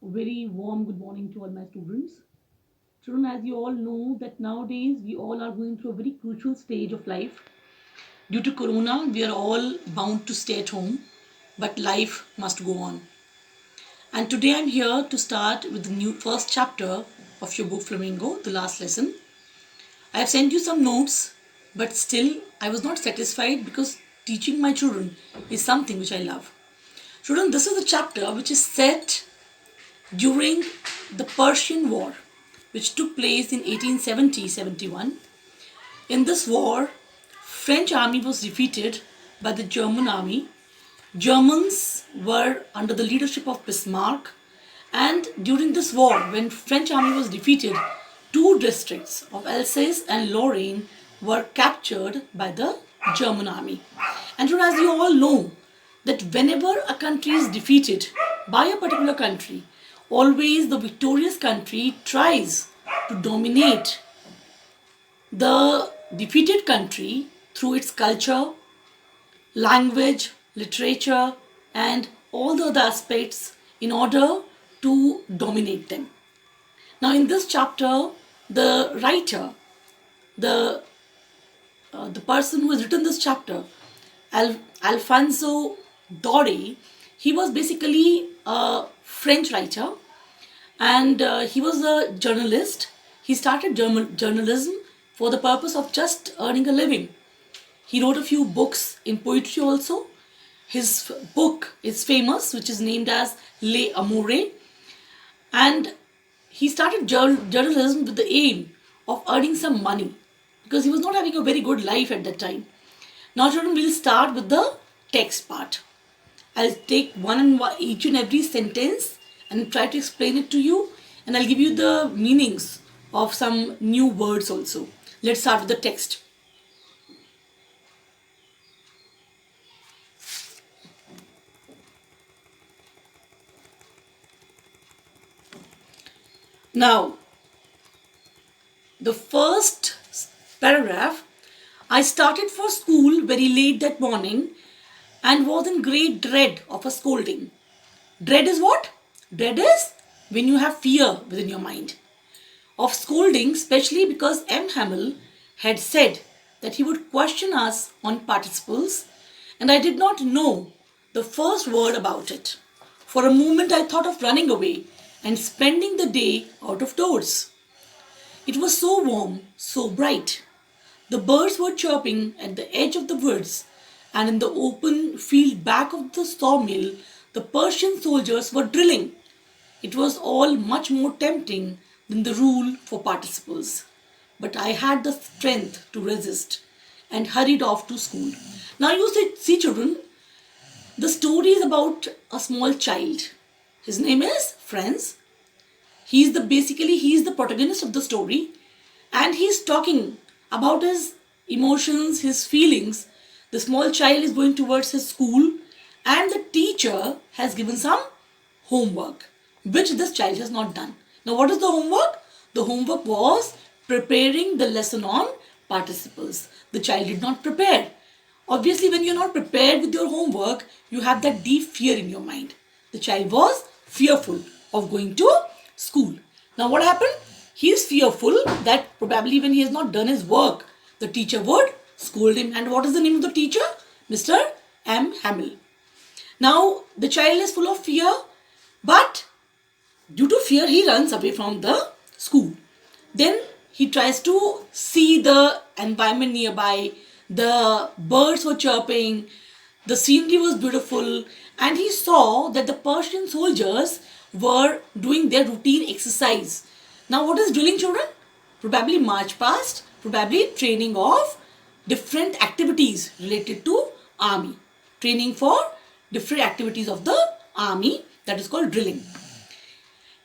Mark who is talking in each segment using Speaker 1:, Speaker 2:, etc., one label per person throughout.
Speaker 1: A very warm good morning to all my students. Children, as you all know, that nowadays we all are going through a very crucial stage of life. Due to Corona, we are all bound to stay at home, but life must go on. And today I'm here to start with the new first chapter of your book Flamingo, the last lesson. I have sent you some notes, but still I was not satisfied because teaching my children is something which I love. Children, this is a chapter which is set during the Persian War, which took place in 1870-71. In this war, French army was defeated by the German army. Germans were under the leadership of Bismarck, and during this war, when French army was defeated, two districts of Alsace and Lorraine were captured by the German army. And as you all know, that whenever a country is defeated by a particular country, always the victorious country tries to dominate the defeated country through its culture, language, literature, and all the other aspects in order to dominate them. Now, in this chapter, the writer, the the person who has written this chapter, Alfonso Dore, he was basically a French writer, and he was a journalist. He started journalism for the purpose of just earning a living. He wrote a few books in poetry also. His book is famous, which is named as Les Amours, and he started journalism with the aim of earning some money because he was not having a very good life at that time. Now, children, we'll start with the text part. I'll take each and every sentence and try to explain it to you, and I'll give you the meanings of some new words also. Let's start with the text. Now, the first paragraph, I started for school very late that morning and was in great dread of a scolding. Dread is what? Dread is when you have fear within your mind of scolding, especially because M. Hamel had said that he would question us on participles, and I did not know the first word about it. For a moment, I thought of running away and spending the day out of doors. It was so warm, so bright. The birds were chirping at the edge of the woods, and in the open field back of the sawmill, the Persian soldiers were drilling. It was all much more tempting than the rule for participles. But I had the strength to resist and hurried off to school. Now you see children, the story is about a small child. His name is Franz. He is the protagonist of the story, and he's talking about his emotions, his feelings. The small child is going towards his school, and the teacher has given some homework which this child has not done. Now, what is the homework? The homework was preparing the lesson on participles. The child did not prepare. Obviously, when you're not prepared with your homework, you have that deep fear in your mind. The child was fearful of going to school. Now, what happened? He is fearful that probably when he has not done his work, the teacher would scold him. And what is the name of the teacher? Mr. M. Hamel. Now, the child is full of fear, but due to fear, he runs away from the school. Then he tries to see the environment nearby. The birds were chirping, the scenery was beautiful, and he saw that the Persian soldiers were doing their routine exercise. Now, what is drilling, children? Probably march past, probably training of different activities related to army. Training for different activities of the army, that is called drilling.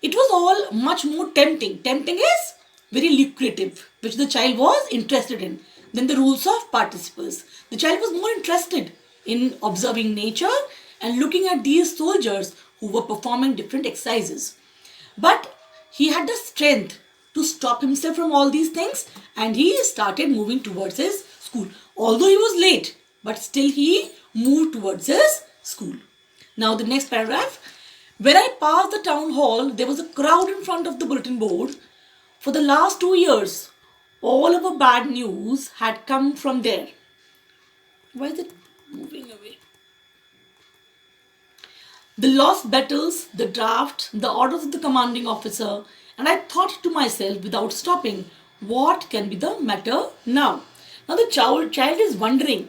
Speaker 1: It was all much more tempting. Tempting is very lucrative, which the child was interested in, than the rules of participles. The child was more interested in observing nature and looking at these soldiers who were performing different exercises. But he had the strength to stop himself from all these things, and he started moving towards his school. Although he was late, but still he moved towards his school. Now the next paragraph. When I passed the town hall, there was a crowd in front of the bulletin board. For the last 2 years, all of our bad news had come from there. Why is it moving away? The lost battles, the draft, the orders of the commanding officer, and I thought to myself without stopping, what can be the matter now? Now the child is wondering.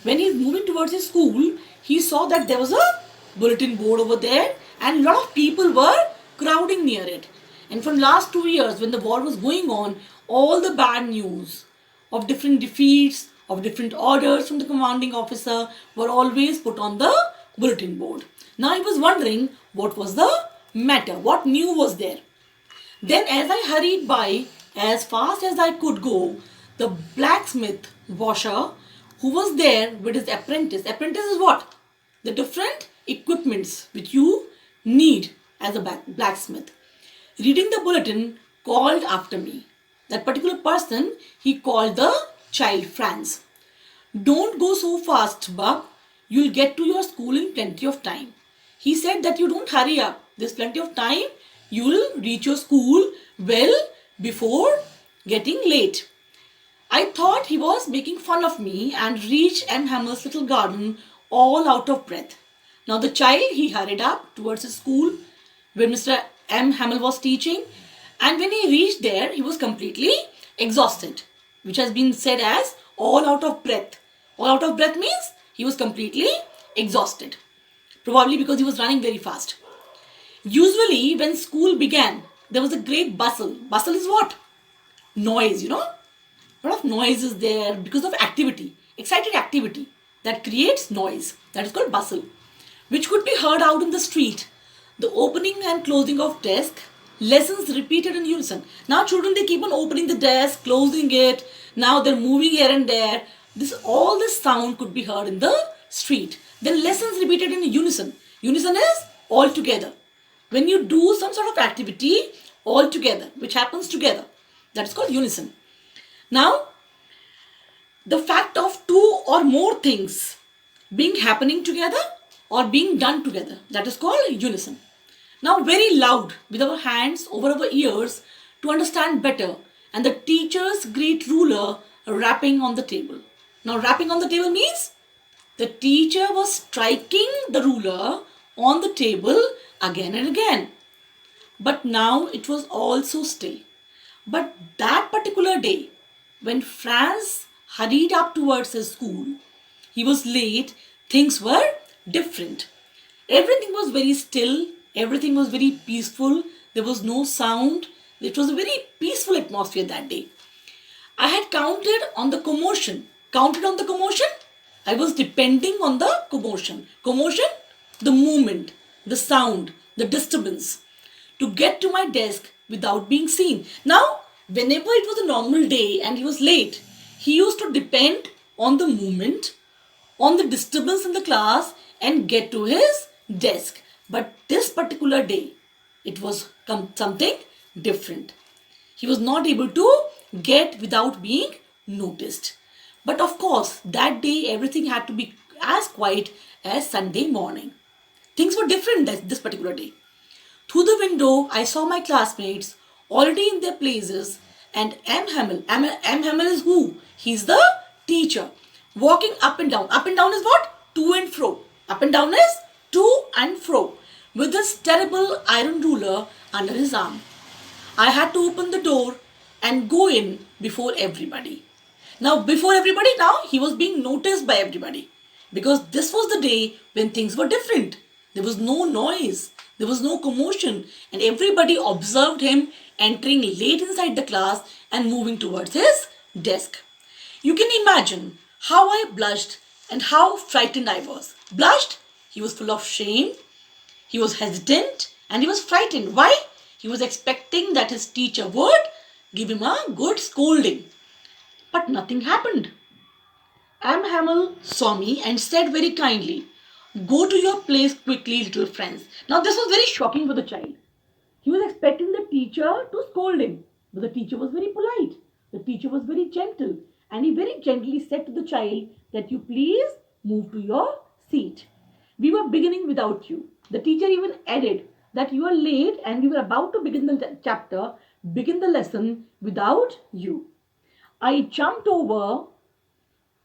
Speaker 1: When he's moving towards his school, he saw that there was a bulletin board over there and a lot of people were crowding near it. And from last 2 years, when the war was going on, all the bad news of different defeats, of different orders from the commanding officer were always put on the bulletin board. Now he was wondering what was the matter, what new was there. Then, as I hurried by as fast as I could go, the blacksmith washer who was there with his apprentice. Apprentice is what? The different equipments which you need as a blacksmith. Reading the bulletin, called after me. That particular person, he called the child Franz. Don't go so fast, Bub. You'll get to your school in plenty of time. He said that you don't hurry up. There's plenty of time. You'll reach your school well before getting late. I thought he was making fun of me and reached M. Hamel's little garden all out of breath. Now the child, he hurried up towards his school where Mr. M. Hamel was teaching, and when he reached there, he was completely exhausted, which has been said as all out of breath. All out of breath means he was completely exhausted, probably because he was running very fast. Usually, when school began, there was a great bustle. Bustle is what? Noise, A lot of noise is there because of activity, excited activity that creates noise. That is called bustle, which could be heard out in the street. The opening and closing of desk, lessons repeated in unison. Now children, they keep on opening the desk, closing it. Now they're moving here and there. All this sound could be heard in the street. Then lessons repeated in unison. Unison is all together. When you do some sort of activity all together, which happens together, that is called unison. Now, the fact of two or more things being happening together or being done together, that is called unison. Now, very loud with our hands over our ears to understand better, and the teacher's great ruler rapping on the table. Now, rapping on the table means the teacher was striking the ruler on the table again and again. But now it was also still. But that particular day, when Franz hurried up towards his school, he was late, things were different. Everything was very still, everything was very peaceful, there was no sound. It was a very peaceful atmosphere that day. I had counted on the commotion. Counted on the commotion? I was depending on the commotion. Commotion? The movement, the sound, the disturbance. To get to my desk without being seen. Now, whenever it was a normal day and he was late, he used to depend on the movement, on the disturbance in the class and get to his desk. But this particular day, it was something different. He was not able to get without being noticed. But of course, that day everything had to be as quiet as Sunday morning. Things were different this particular day. Through the window, I saw my classmates already in their places and M. Hamel. M. Hamel is who? He's the teacher. Walking up and down. Up and down is what? To and fro. Up and down is to and fro. With this terrible iron ruler under his arm. I had to open the door and go in before everybody. Now, before everybody, now he was being noticed by everybody. Because this was the day when things were different. There was no noise. There was no commotion. And everybody observed him entering late inside the class and moving towards his desk. You can imagine how I blushed and how frightened I was. Blushed? He was full of shame. He was hesitant and he was frightened. Why? He was expecting that his teacher would give him a good scolding. But nothing happened. M. Hamel saw me and said very kindly, "Go to your place quickly, little friends." Now this was very shocking for the child. He was expecting the teacher to scold him. But the teacher was very polite. The teacher was very gentle. And he very gently said to the child that you please move to your seat. We were beginning without you. The teacher even added that you are late and we were about to begin the chapter, begin the lesson without you. I jumped over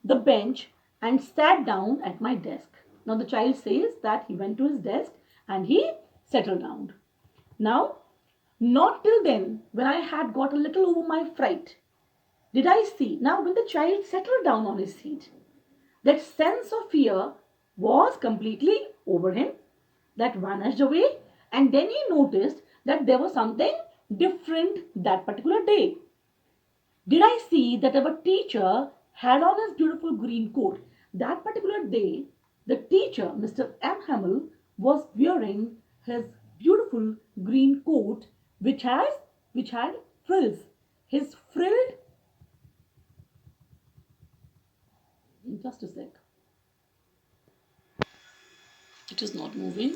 Speaker 1: the bench and sat down at my desk. Now the child says that he went to his desk and he settled down. Now, not till then, when I had got a little over my fright, did I see. Now, when the child settled down on his seat, that sense of fear was completely over him, that vanished away, and then he noticed that there was something different that particular day. Did I see that our teacher had on his beautiful green coat? That particular day, the teacher, Mr. M. Hamill, was wearing his beautiful green coat, which had frills. His frilled, just a sec. It is not moving.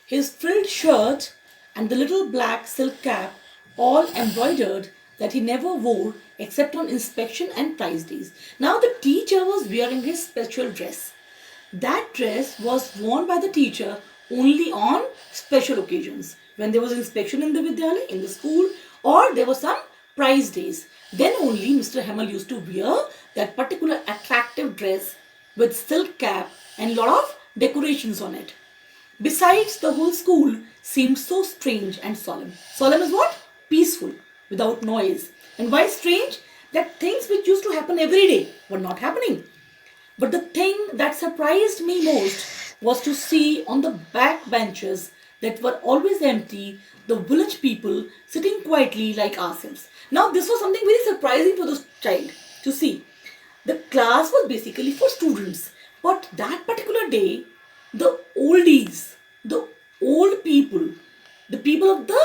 Speaker 1: His frilled shirt and the little black silk cap, all embroidered, that he never wore except on inspection and prize days. Now the teacher was wearing his special dress. That dress was worn by the teacher only on special occasions. When there was inspection in the Vidyalaya, in the school, or there was some prize days. Then only Mr. Hamill used to wear that particular attractive dress with silk cap and lot of decorations on it. Besides, the whole school seemed so strange and solemn. Solemn is what? Peaceful, without noise. And why strange? That things which used to happen every day were not happening. But the thing that surprised me most was to see on the back benches that were always empty the village people sitting quietly like ourselves. Now, this was something very surprising for the child to see. The class was basically for students, but that particular day, the oldies, the old people, the people of the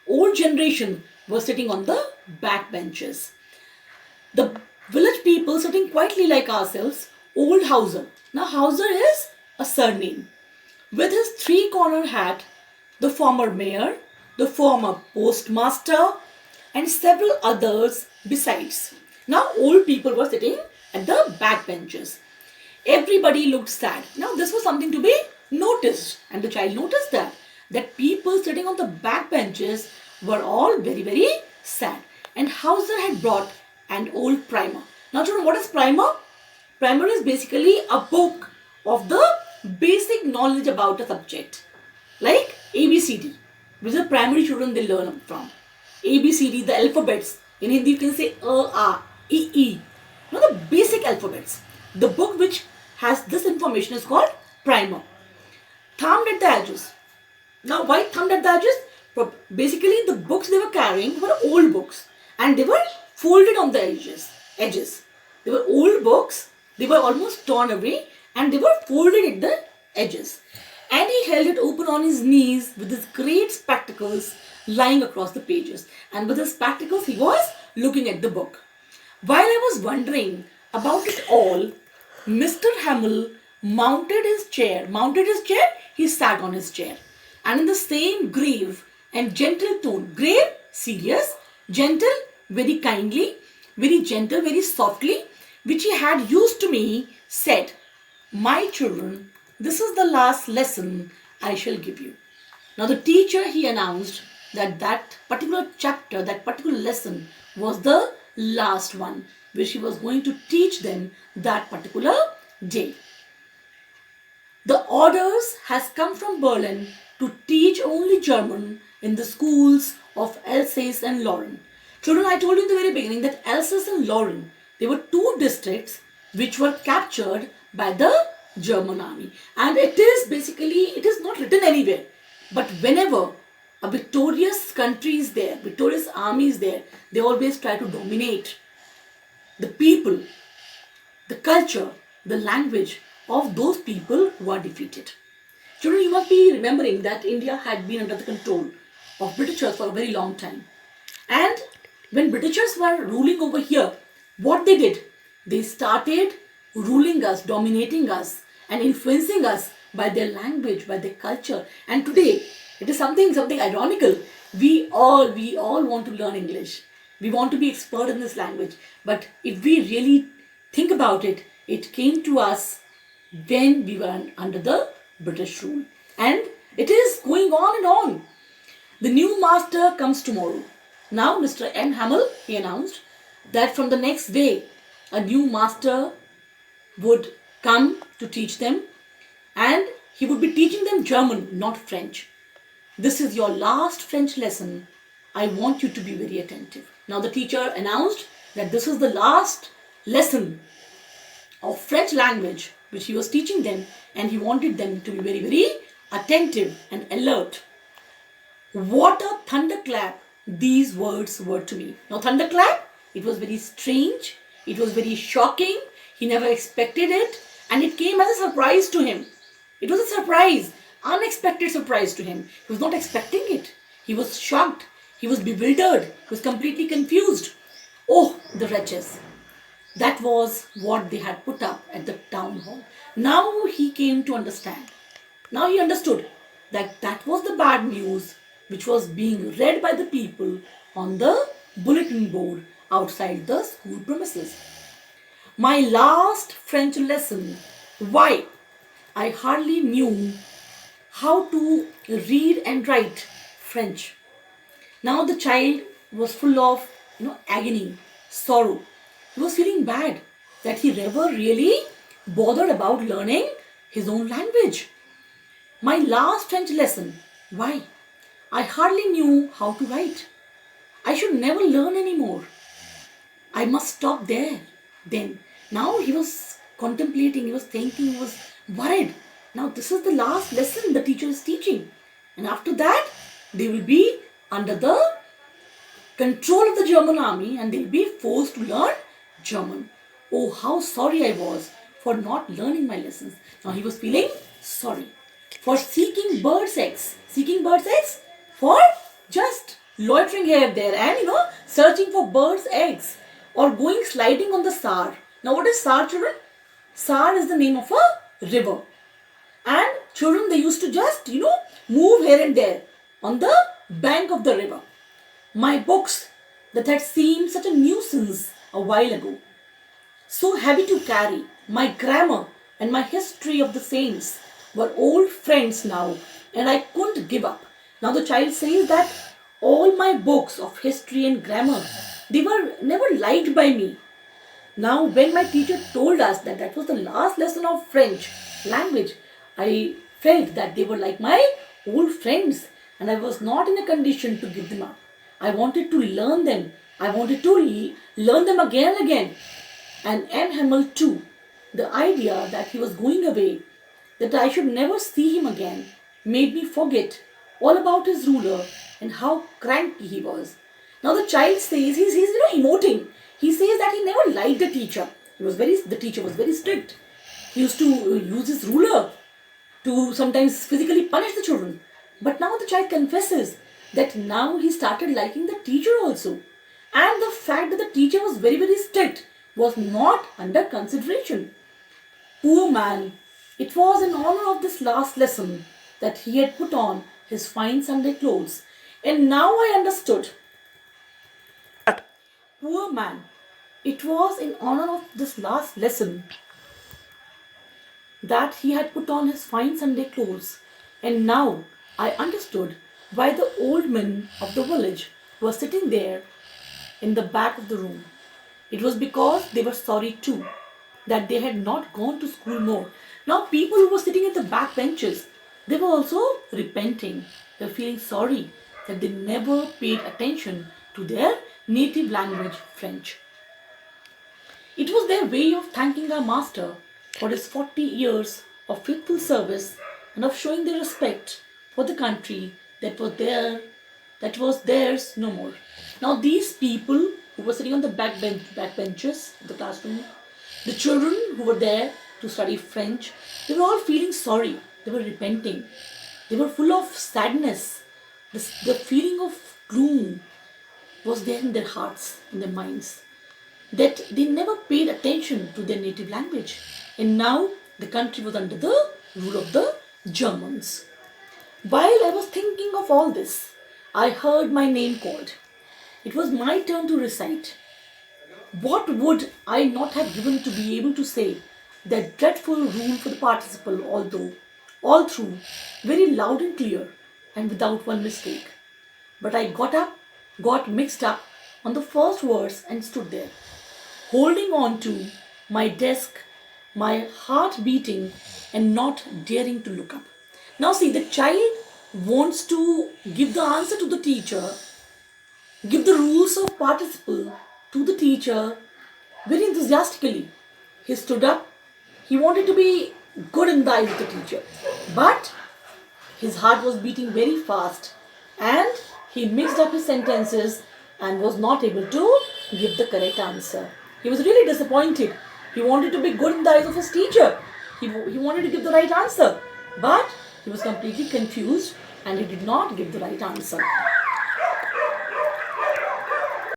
Speaker 1: old generation were sitting on the back benches. The village people sitting quietly like ourselves, old Hauser. Now Hauser is a surname. With his three-corner hat, the former mayor, the former postmaster, and several others besides. Now old people were sitting at the back benches. Everybody looked sad. Now this was something to be noticed, and the child noticed that people sitting on the back benches were all very, very sad. And Hauser had brought an old primer. Now children, what is primer? Primer is basically a book of the basic knowledge about a subject, like ABCD, which the primary children they learn from. ABCD, the alphabets. In Hindi you can say A, A, E, E. Now the basic alphabets. The book which has this information is called primer. Thumbed at the edges. Now why thumbed at the edges? Basically the books they were carrying were old books and they were folded on the edges. They were old books, they were almost torn away and they were folded at the edges. And he held it open on his knees with his great spectacles lying across the pages. And with his spectacles he was looking at the book. While I was wondering about it all, Mr. Hamill mounted his chair, he sat on his chair. And in the same grave and gentle tone, grave, serious, gentle, very kindly, very gentle, very softly, which he had used to me, said, "My children, this is the last lesson I shall give you." Now the teacher, he announced that particular chapter, that particular lesson was the last one, which he was going to teach them that particular day. The orders has come from Berlin to teach only German in the schools of Alsace and Lorraine. Children, I told you in the very beginning that Alsace and Lorraine, they were two districts which were captured by the German army. And it is not written anywhere. But whenever a victorious country is there, victorious army is there, they always try to dominate the people, the culture, the language of those people who are defeated. Children, you must be remembering that India had been under the control of Britishers for a very long time. And when Britishers were ruling over here, what they did? They started ruling us, dominating us and influencing us by their language, by their culture. And today, it is something ironical. We all want to learn English. We want to be expert in this language. But if we really Think about it. It came to us when we were under the British rule. And it is going on and on. The new master comes tomorrow. Now, Mr. M. Hamill, he announced that from the next day, a new master would come to teach them, and he would be teaching them German, not French. This is your last French lesson. I want you to be very attentive. Now, the teacher announced that this is the last lesson of French language which he was teaching them, and he wanted them to be very, very attentive and alert. What a thunderclap these words were to me. Now, thunderclap, it was very strange, it was very shocking, he never expected it, and it came as a surprise to him. It was a surprise, unexpected surprise to him. He was not expecting it. He was shocked, he was bewildered, he was completely confused. Oh, the wretches. That was what they had put up at the town hall. Now he came to understand. Now he understood that that was the bad news which was being read by the people on the bulletin board outside the school premises. My last French lesson. Why? I hardly knew how to read and write French. Now the child was full of agony, sorrow. He was feeling bad that he never really bothered about learning his own language. My last French lesson. Why? I hardly knew how to write. I should never learn anymore. I must stop there. Then, now he was contemplating, he was thinking, he was worried. Now this is the last lesson the teacher is teaching. And after that, they will be under the control of the German army and they'll be forced to learn German. Oh, how sorry I was for not learning my lessons. Now he was feeling sorry for seeking birds' eggs. Seeking birds' eggs? For just loitering here there and searching for birds' eggs or going sliding on the Saar. Now what is Saar, children? Saar is the name of a river. And children, they used to just move here and there on the bank of the river. My books that had seemed such a nuisance a while ago, so heavy to carry, my grammar and my history of the saints were old friends now, and I couldn't give up. Now the child says that all my books of history and grammar, they were never liked by me. Now when my teacher told us that that was the last lesson of French language, I felt that they were like my old friends and I was not in a condition to give them up. I wanted to learn them. I wanted to learn them again and again. And M. Hamill too, the idea that he was going away, that I should never see him again, made me forget all about his ruler and how cranky he was. Now the child says, he's emoting. He says that he never liked the teacher. The teacher was very strict. He used to use his ruler to sometimes physically punish the children. But now the child confesses that now he started liking the teacher also. And the fact that the teacher was very, very strict was not under consideration. Poor man, it was in honor of this last lesson that he had put on his fine Sunday clothes. And now I understood. Poor man, it was in honor of this last lesson that he had put on his fine Sunday clothes. And now I understood why the old men of the village were sitting there in the back of the room. It was because they were sorry too that they had not gone to school more. Now people who were sitting at the back benches, they were also repenting. They were feeling sorry that they never paid attention to their native language, French. It was their way of thanking our master for his 40 years of faithful service and of showing their respect for the country that was theirs no more. Now these people who were sitting on the back benches of the classroom, the children who were there to study French, they were all feeling sorry. They were repenting. They were full of sadness. The feeling of gloom was there in their hearts, in their minds, that they never paid attention to their native language. And now the country was under the rule of the Germans. While I was thinking of all this, I heard my name called. It was my turn to recite. What would I not have given to be able to say that dreadful rule for the participle, although all through, very loud and clear, and without one mistake. But I got mixed up on the first verse and stood there, holding on to my desk, my heart beating, and not daring to look up. Now, see, the child wants to give the answer to the teacher, give the rules of participle to the teacher very enthusiastically. He stood up, he wanted to be good in the eyes of the teacher, but his heart was beating very fast and he mixed up his sentences and was not able to give the correct answer. He was really disappointed. He wanted to be good in the eyes of his teacher. He wanted to give the right answer, but he was completely confused and he did not give the right answer.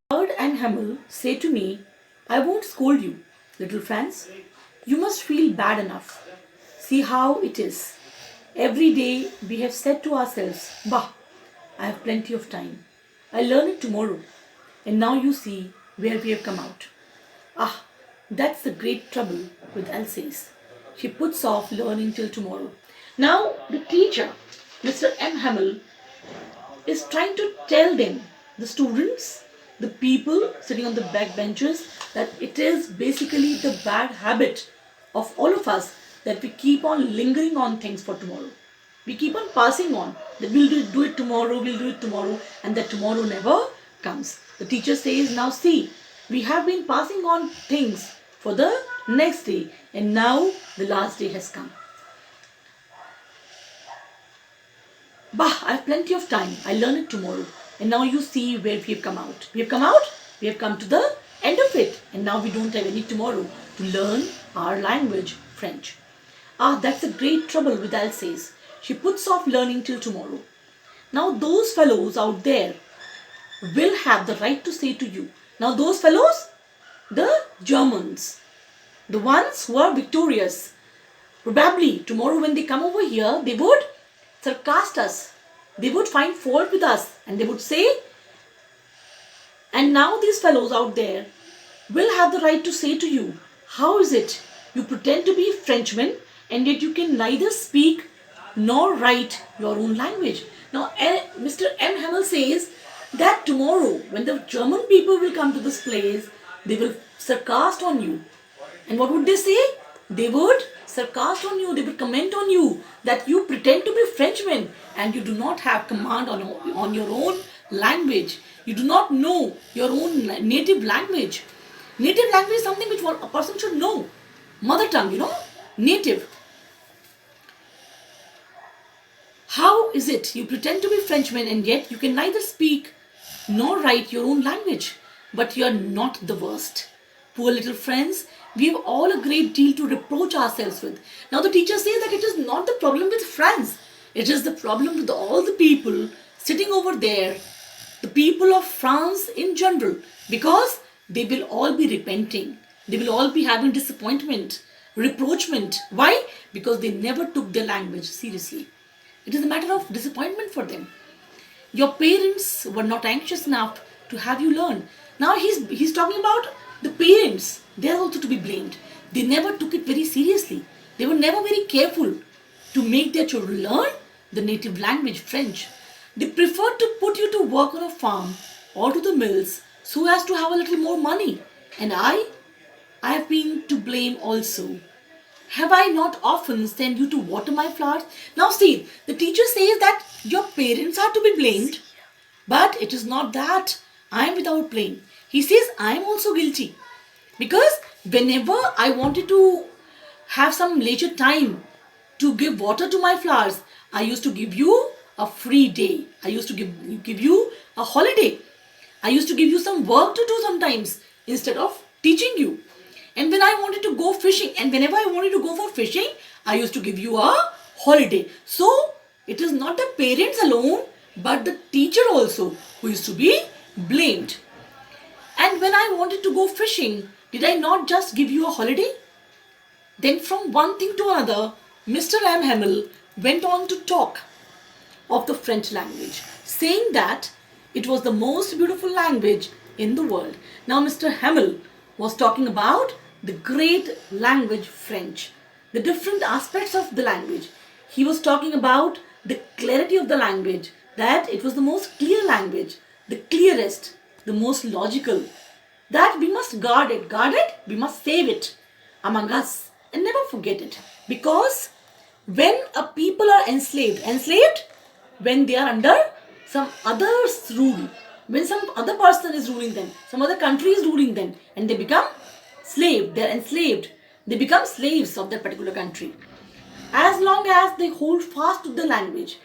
Speaker 1: Bird and Hamel say to me, I won't scold you, little Franz. You must feel bad enough. See how it is. Every day we have said to ourselves, Bah, I have plenty of time. I'll learn it tomorrow. And now you see where we have come out. Ah, that's the great trouble with Alsace. She puts off learning till tomorrow. Now the teacher, Mr. M. Hamel, is trying to tell them, the students, the people sitting on the back benches, that it is basically the bad habit of all of us that we keep on lingering on things for tomorrow. We keep on passing on that do it tomorrow, we'll do it tomorrow, and that tomorrow never comes. The teacher says, now see, we have been passing on things for the next day, and now the last day has come. Bah, I have plenty of time. I'll learn it tomorrow. And now you see where we have come out. We have come out, we have come to the end of it. And now we don't have any tomorrow to learn our language, French. Ah, that's a great trouble with Alsace. She puts off learning till tomorrow. Now those fellows out there will have the right to say to you. Now those fellows, the Germans, the ones who are victorious, probably tomorrow when they come over here, they would sarcast us. They would find fault with us and they would say, and now these fellows out there will have the right to say to you, how is it you pretend to be Frenchmen and yet you can neither speak nor write your own language? Now Mr. M. Hamel says that tomorrow when the German people will come to this place, they will sarcast on you. And what would they say? They would sarcast on you, they would comment on you that you pretend to be Frenchmen and you do not have command on your own language. You do not know your own native language. Native language is something which a person should know. Mother tongue, native. How is it you pretend to be Frenchmen and yet you can neither speak nor write your own language? But you are not the worst. Poor little friends, we have all a great deal to reproach ourselves with. Now the teacher says that it is not the problem with France. It is the problem with all the people sitting over there, the people of France in general, because they will all be repenting. They will all be having disappointment, reproachment. Why? Because they never took their language seriously. It is a matter of disappointment for them. Your parents were not anxious enough to have you learn. Now he's talking about the parents. They are also to be blamed. They never took it very seriously. They were never very careful to make their children learn the native language, French. They preferred to put you to work on a farm or to the mills so as to have a little more money. And I have been to blame also. Have I not often sent you to water my flowers? Now see, the teacher says that your parents are to be blamed, but it is not that I am without blame. He says I am also guilty. Because whenever I wanted to have some leisure time to give water to my flowers, I used to give you a free day. I used to give you a holiday. I used to give you some work to do sometimes instead of teaching you. And when I wanted to go fishing, and whenever I wanted to go for fishing, I used to give you a holiday. So it is not the parents alone, but the teacher also who used to be blamed. And when I wanted to go fishing, did I not just give you a holiday? Then from one thing to another, Mr. M. Hamel went on to talk of the French language, saying that it was the most beautiful language in the world. Now Mr. Hamel was talking about the great language French, the different aspects of the language. He was talking about the clarity of the language, that it was the most clear language, the clearest, the most logical, that we must guard it, we must save it among us and never forget it. Because when a people are enslaved when they are under some other's rule, when some other person is ruling them, some other country is ruling them, and they become they're enslaved, they become slaves of that particular country. As long as they hold fast to the language,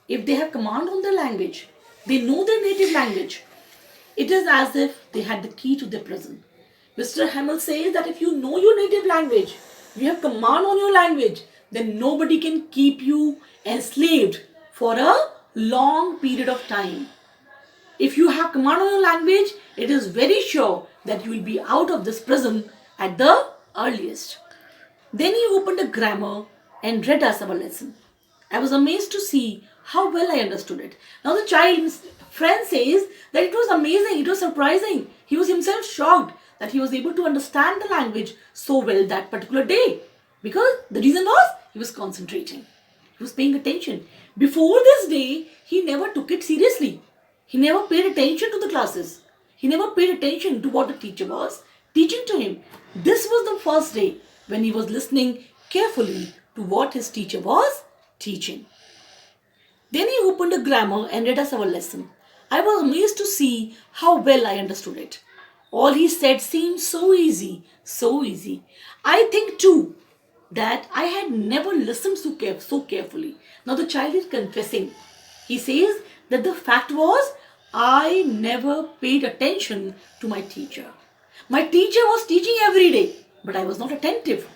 Speaker 1: if they have command on the language, they know their native language, it is as if they had the key to their prison. Mr. Hamill says that if you know your native language, you have command on your language, then nobody can keep you enslaved for a long period of time. If you have command on your language, it is very sure that you will be out of this prison at the earliest. Then he opened a grammar and read us our lesson. I was amazed to see how well I understood it. Now the child's friend says that it was amazing, it was surprising. He was himself shocked that he was able to understand the language so well that particular day. Because the reason was he was concentrating. He was paying attention. Before this day, he never took it seriously. He never paid attention to the classes. He never paid attention to what the teacher was teaching to him. This was the first day when he was listening carefully to what his teacher was teaching. Then he opened a grammar and read us our lesson. I was amazed to see how well I understood it. All he said seemed so easy, so easy. I think too that I had never listened so carefully. Now the child is confessing. He says that the fact was I never paid attention to my teacher. My teacher was teaching every day, but I was not attentive.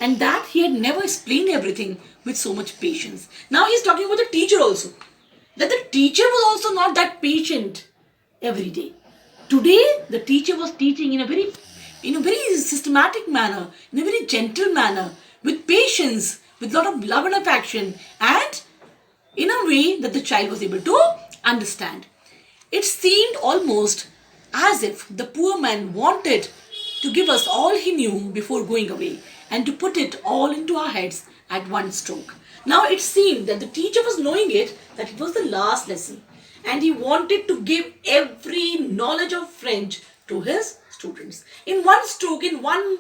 Speaker 1: And that he had never explained everything with so much patience. Now he's talking about the teacher also. That the teacher was also not that patient every day. Today, the teacher was teaching in a very systematic manner, in a very gentle manner, with patience, with a lot of love and affection, and in a way that the child was able to understand. It seemed almost as if the poor man wanted to give us all he knew before going away and to put it all into our heads at one stroke. Now it seemed that the teacher was knowing that it was the last lesson, and he wanted to give every knowledge of French to his students. In one stroke, in one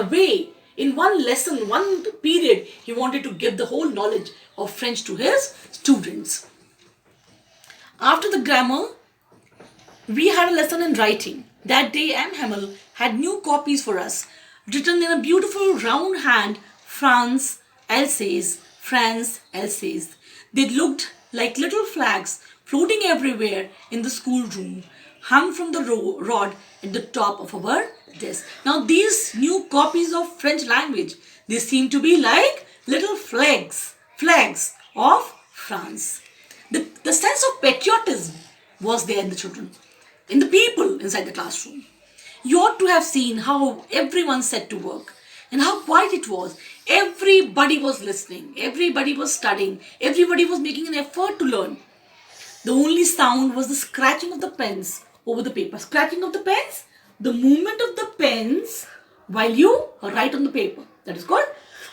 Speaker 1: way, in one lesson, one period, he wanted to give the whole knowledge of French to his students. After the grammar, we had a lesson in writing. That day, M. Hamill had new copies for us, written in a beautiful round hand, France, Alsace, France, Alsace. They looked like little flags floating everywhere in the schoolroom, hung from the rod at the top of our desk. Now these new copies of French language, they seem to be like little flags of France. The sense of patriotism was there in the children, in the people inside the classroom. You ought to have seen how everyone set to work and how quiet it was. Everybody was listening, everybody was studying, everybody was making an effort to learn. The only sound was the scratching of the pens over the paper. Scratching of the pens, the movement of the pens while you write on the paper. That is called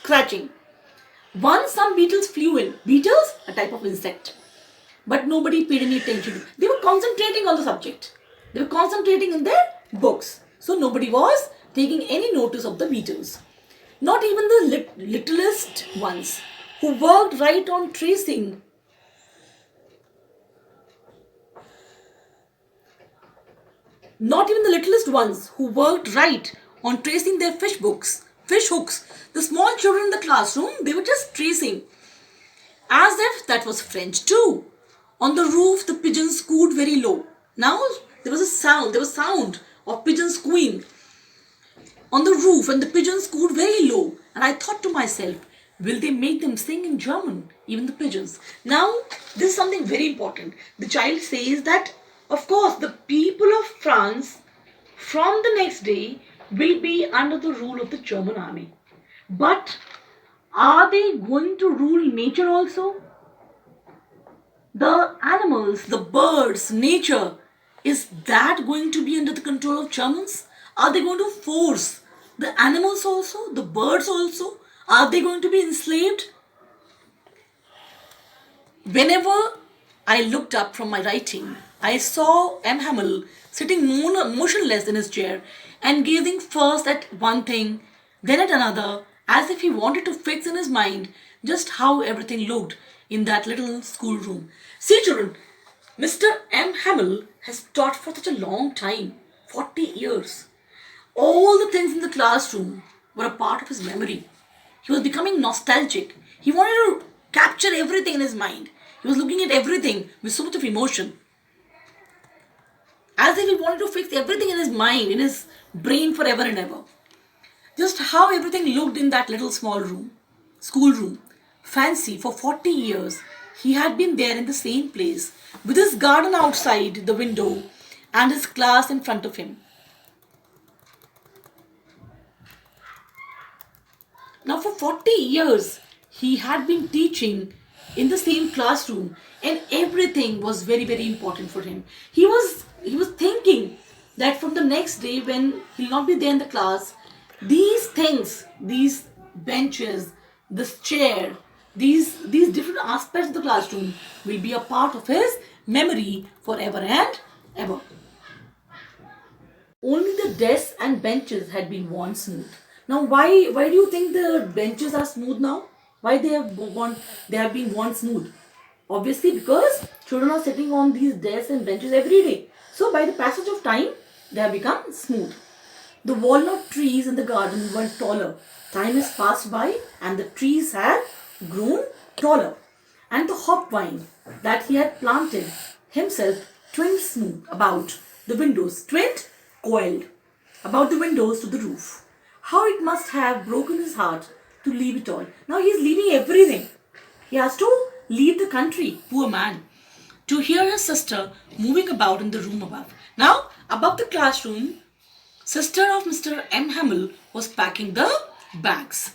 Speaker 1: scratching. Once some beetles flew in. Beetles, a type of insect. But nobody paid any attention. They were concentrating on the subject. They were concentrating in their books. So nobody was taking any notice of the beetles. Not even the littlest ones who worked right on tracing. Not even the littlest ones who worked right on tracing their fish hooks. The small children in the classroom, they were just tracing. As if that was French too. On the roof, the pigeons cooed very low. Now there was sound of pigeons cooing on the roof, and the pigeons cooed very low. And I thought to myself, will they make them sing in German, even the pigeons? Now, this is something very important. The child says that, of course, the people of France from the next day will be under the rule of the German army. But are they going to rule nature also? The animals, the birds, nature, Is that going to be under the control of Germans? Are they going to force the animals also, the birds also? Are they going to be enslaved? Whenever I looked up from my writing, I saw M. Hamel sitting motionless in his chair and gazing first at one thing, then at another, as if he wanted to fix in his mind just how everything looked in that little schoolroom. See, children, Mr. M. Hamel has taught for such a long time, 40 years. All the things in the classroom were a part of his memory. He was becoming nostalgic. He wanted to capture everything in his mind. He was looking at everything with so much of emotion. As if he wanted to fix everything in his mind, in his brain forever and ever. Just how everything looked in that little small room, schoolroom. Fancy, for 40 years, he had been there in the same place, with his garden outside the window and his class in front of him. Now, for 40 years, he had been teaching in the same classroom, and everything was very, very important for him. He was thinking that from the next day, when he'll not be there in the class, these things, these benches, this chair, these different aspects of the classroom will be a part of his memory forever and ever. Only the desks and benches had been worn smooth. Now, why do you think the benches are smooth now? Why they have been worn smooth? Obviously, because children are sitting on these desks and benches every day. So, by the passage of time, they have become smooth. The walnut trees in the garden were taller. Time has passed by, and the trees have grown taller. And the hop vine that he had planted himself twined smooth about the windows, twined, coiled about the windows to the roof. How it must have broken his heart to leave it all. Now he is leaving everything. He has to leave the country, poor man, to hear his sister moving about in the room above. Now, above the classroom, sister of Mr. M. Hamel was packing the bags,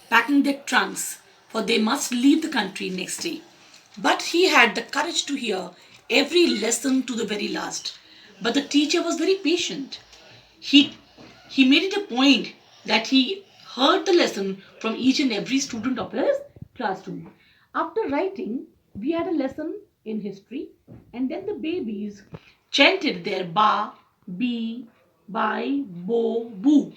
Speaker 1: packing their trunks, for they must leave the country next day. But he had the courage to hear every lesson to the very last. But the teacher was very patient. He, he made it a point that he heard the lesson from each and every student of his classroom. After writing, we had a lesson in history, and then the babies chanted their ba, be, by, bo, boo.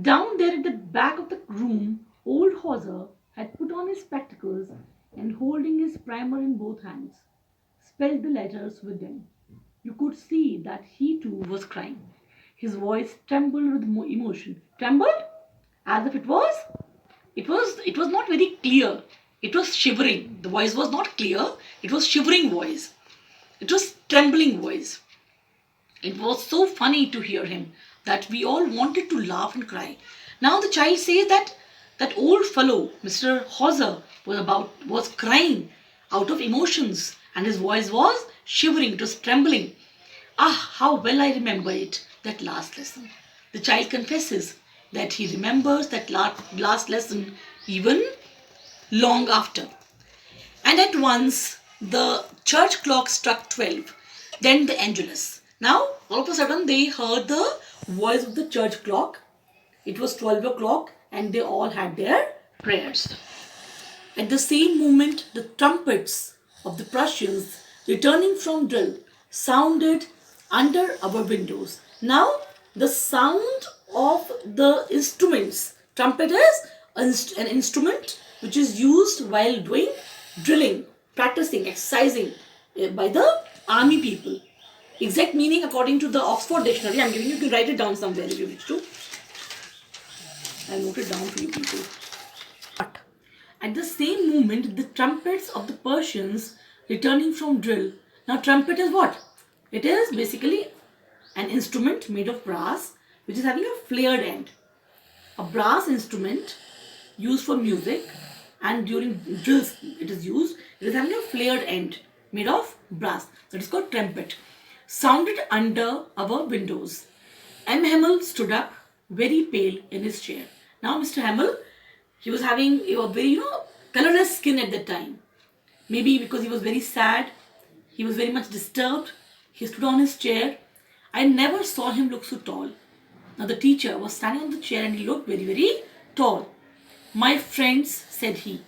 Speaker 1: Down there at the back of the room, old Hauser had put on his spectacles and, holding his primer in both hands, spelled the letters with them. You could see that he too was crying. His voice trembled with emotion. Trembled? As if it was not very clear. It was shivering. The voice was not clear. It was shivering voice. It was trembling voice. It was so funny to hear him that we all wanted to laugh and cry. Now the child says that that old fellow, Mr. Hauser, was crying out of emotions, and his voice was shivering, it was trembling. Ah, how well I remember it, that last lesson. The child confesses that he remembers that last lesson even long after. And at once the church clock struck 12, then the Angelus. Now, all of a sudden, they heard the voice of the church clock. It was 12 o'clock, and they all had their prayers. At the same moment, the trumpets of the Prussians returning from drill sounded under our windows. Now, the sound of the instruments. Trumpet is an instrument which is used while doing drilling, practicing, exercising by the army people. Exact meaning according to the Oxford Dictionary. I'm giving you to write it down somewhere if you wish to. I'll note it down for you people. But at the same moment, the trumpets of the Persians returning from drill. Now, trumpet is what? It is basically an instrument made of brass which is having a flared end. A brass instrument used for music, and during drills it is used. It is having a flared end made of brass. That is called trumpet. Sounded under our windows. M. Hamel stood up, very pale in his chair. Now, Mr. Hamel, he was having a very, colorless skin at that time. Maybe because he was very sad, he was very much disturbed. He stood on his chair. I never saw him look so tall. Now the teacher was standing on the chair and he looked very, very tall. My friends, said he.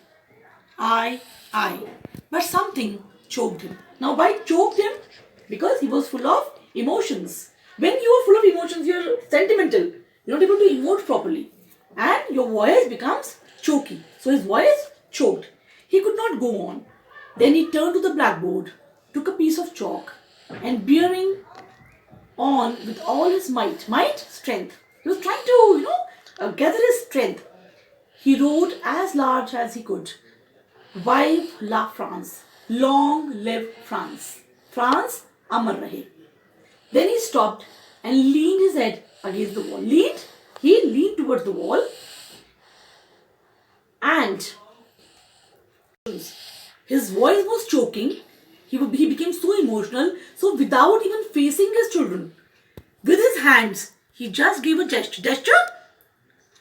Speaker 1: I. But something choked him. Now why choked him? Because he was full of emotions. When you are full of emotions, you are sentimental. You're not able to emote properly. And your voice becomes choky. So his voice choked. He could not go on. Then he turned to the blackboard, took a piece of chalk, and bearing on with all his might, strength. He was trying to, gather his strength. He wrote as large as he could. Vive la France. Long live France. France, amar rahe. Then he stopped and leaned his head against the wall. He leaned towards the wall and his voice was choking. He became so emotional. So without even facing his children, with his hands, he just gave a gesture.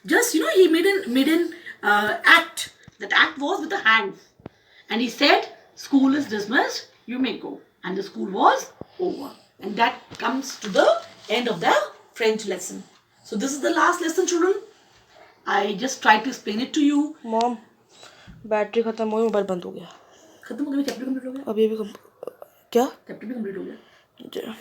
Speaker 1: Just, he made an act. That act was with the hands. And he said, school is dismissed, you may go. And the school was over. And that comes to the end of the French lesson. So this is the last lesson, children. I just tried to explain it to you.
Speaker 2: Mom battery खत्म हो गई, mobile बंद हो गया.
Speaker 1: खत्म हो गया, chapter complete हो गया.
Speaker 2: अभी क्या
Speaker 1: चैप्टर भी कंप्लीट हो गया.